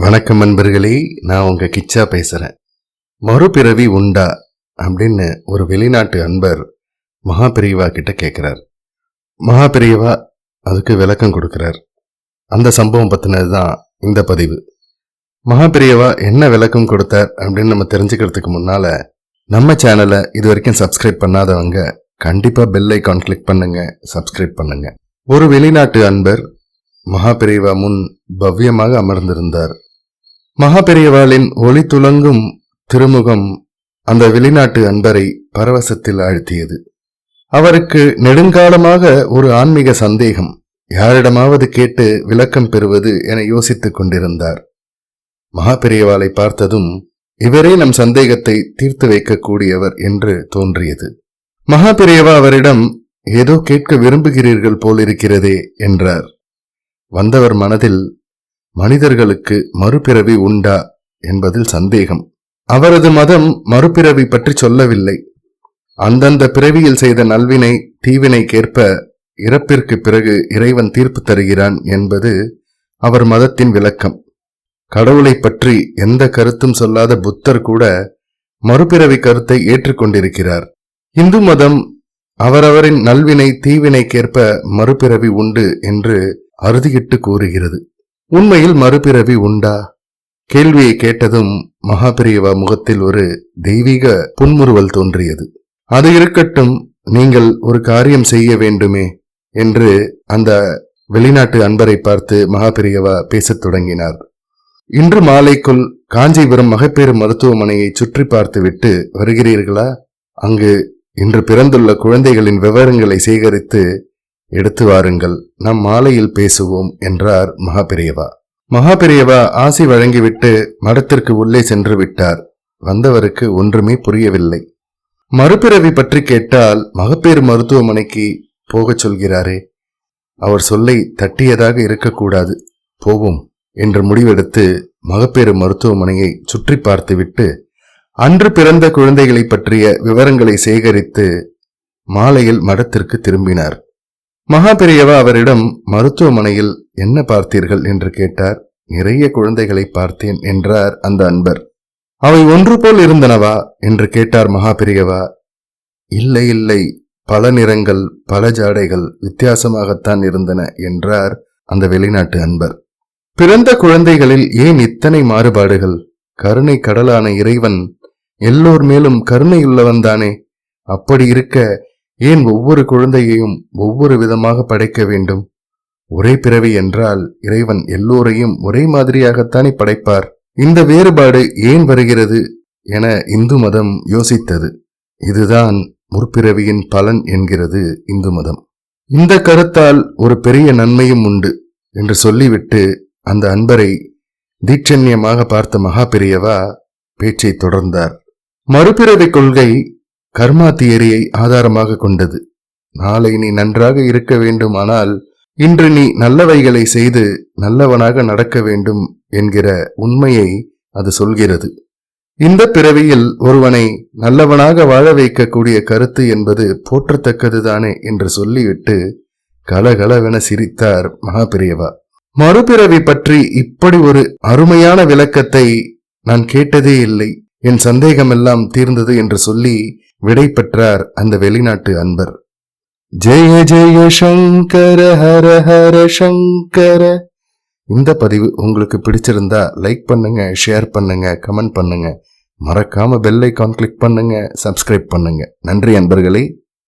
வணக்கம் நண்பர்களே, நான் உங்க கிச்சா பேசுறேன். மறுபிறவி உண்டா அப்படின்னு ஒரு வெளிநாட்டு அன்பர் மகாபெரியவா கிட்ட கேட்கிறார். மகாபெரியவா அதுக்கு விளக்கம் கொடுக்கிறார். அந்த சம்பவம் பத்தினதுதான் இந்த பதிவு. மகாபெரியவா என்ன விளக்கம் கொடுத்தார் அப்படின்னு நம்ம தெரிஞ்சுக்கிறதுக்கு முன்னால நம்ம சேனலை இது வரைக்கும் சப்ஸ்கிரைப் பண்ணாதவங்க கண்டிப்பா பெல் ஐகான் கிளிக் பண்ணுங்க, சப்ஸ்கிரைப் பண்ணுங்க. ஒரு வெளிநாட்டு அன்பர் மகாபெரியவா முன் பவ்யமாக அமர்ந்திருந்தார். மகாபெரியவாளின் ஒளி துளங்கும் திருமுகம் அந்த வெளிநாட்டு அன்பரை பரவசத்தில் ஆழ்த்தியது. அவருக்கு நெடுங்காலமாக ஒரு ஆன்மீக சந்தேகம், யாரிடமாவது கேட்டு விளக்கம் பெறுவது என யோசித்துக் கொண்டிருந்தார். மகாபெரியவாளை பார்த்ததும் இவரே நம் சந்தேகத்தை தீர்த்து வைக்கக்கூடியவர் என்று தோன்றியது. மகாபெரியவா அவரிடம், ஏதோ கேட்க விரும்புகிறீர்கள் போலிருக்கிறதே என்றார். வந்தவர் மனதில் மனிதர்களுக்கு மறுபிறவி உண்டா என்பதில் சந்தேகம். அவரது மதம் மறுபிறவி பற்றி சொல்லவில்லை. அந்தந்த பிறவியில் செய்த நல்வினை தீவினைக்கேற்ப இறப்பிற்கு பிறகு இறைவன் தீர்ப்பு தருகிறான் என்பது அவர் மதத்தின் விளக்கம். கடவுளை பற்றி எந்த கருத்தும் சொல்லாத புத்தர் கூட மறுபிறவி கருத்தை ஏற்றுக்கொண்டிருக்கிறார். இந்து மதம் அவரவரின் நல்வினை தீவினைக்கேற்ப மறுபிறவி உண்டு என்று அறுதியிட்டு கூறுகிறது. உண்மையில் மறுபிறவி உண்டா? கேள்வியை கேட்டதும் மகாபெரியவா முகத்தில் ஒரு தெய்வீக புன்முறுவல் தோன்றியது. அது இருக்கட்டும், நீங்கள் ஒரு காரியம் செய்ய வேண்டுமே என்று அந்த வெளிநாட்டு அன்பரை பார்த்து மகாபெரியவா பேசத் தொடங்கினார். இன்று மாலைக்குள் காஞ்சிபுரம் மகப்பேறு மருத்துவமனையை சுற்றி பார்த்துவிட்டு வருகிறீர்களா? அங்கு இன்று பிறந்துள்ள குழந்தைகளின் விவரங்களை சேகரித்து எடுத்து வாருங்கள், நாம் மாலையில் பேசுவோம் என்றார் மகாபெரியவா. மகாபெரியவா ஆசி வழங்கிவிட்டு மடத்திற்கு உள்ளே சென்று விட்டார். வந்தவருக்கு ஒன்றுமே புரியவில்லை. மறுபிறவி பற்றி கேட்டால் மகப்பேறு மருத்துவமனைக்கு போகச் சொல்கிறாரே, அவர் சொல்லை தட்டியதாக இருக்கக்கூடாது, போவோம் என்று முடிவெடுத்து மகப்பேறு மருத்துவமனையை சுற்றி பார்த்துவிட்டு அன்று பிறந்த குழந்தைகளை பற்றிய விவரங்களை சேகரித்து மாலையில் மடத்திற்கு திரும்பினார். மகாபெரியவா அவரிடம், மருத்துவமனையில் என்ன பார்த்தீர்கள் என்று கேட்டார். நிறைய குழந்தைகளை பார்த்தேன் என்றார் அந்த அன்பர். அவை ஒன்று போல் இருந்தனவா என்று கேட்டார் மகாபெரியவா. இல்லை இல்லை, பல நிறங்கள் பல ஜாடைகள் வித்தியாசமாகத்தான் இருந்தன என்றார் அந்த வெளிநாட்டு அன்பர். பிறந்த குழந்தைகளில் ஏன் இத்தனை மாறுபாடுகள்? கருணை கடலான இறைவன் எல்லோர் மேலும் கருணையுள்ளவன்தானே. அப்படி இருக்க ஏன் ஒவ்வொரு குழந்தையையும் ஒவ்வொரு விதமாக படைக்க வேண்டும்? ஒரே பிறவி என்றால் இறைவன் எல்லோரையும் ஒரே மாதிரியாகத்தானே படைப்பார். இந்த வேறுபாடு ஏன் வருகிறது என இந்து மதம் யோசித்தது. இதுதான் முற்பிறவியின் பலன் என்கிறது இந்து மதம். இந்த கருத்தால் ஒரு பெரிய நன்மையும் உண்டு என்று சொல்லிவிட்டு அந்த அன்பரை தீட்சண்யமாக பார்த்த மகாபெரியவா பேச்சை தொடர்ந்தார். மறுபிறவி கொள்கை கர்மா தியரியை ஆதாரமாக கொண்டது. நாளை நீ நன்றாக இருக்க வேண்டுமானால் இன்று நீ நல்லவைகளை செய்து நல்லவனாக நடக்க வேண்டும் என்கிற உண்மையை அது சொல்கிறது. இந்த பிறவியில் ஒருவனை நல்லவனாக வாழ வைக்கக்கூடிய கருத்து என்பது போற்றத்தக்கதுதானே என்று சொல்லிவிட்டு கலகலவென சிரித்தார் மகாபெரியவா. மறுபிறவி பற்றி இப்படி ஒரு அருமையான விளக்கத்தை நான் கேட்டதே இல்லை, என் சந்தேகமெல்லாம் தீர்ந்தது என்று சொல்லி விடை பெற்றார் அந்த வெளிநாட்டு அன்பர். ஜெய ஜெய சங்கர ஹர ஹர சங்கர. இந்த பதிவு உங்களுக்கு பிடிச்சிருந்தா லைக் பண்ணுங்க, ஷேர் பண்ணுங்க, கமெண்ட் பண்ணுங்க. மறக்காம பெல் ஐகான் கிளிக் பண்ணுங்க, சப்ஸ்கிரைப் பண்ணுங்க. நன்றி அன்பர்களே.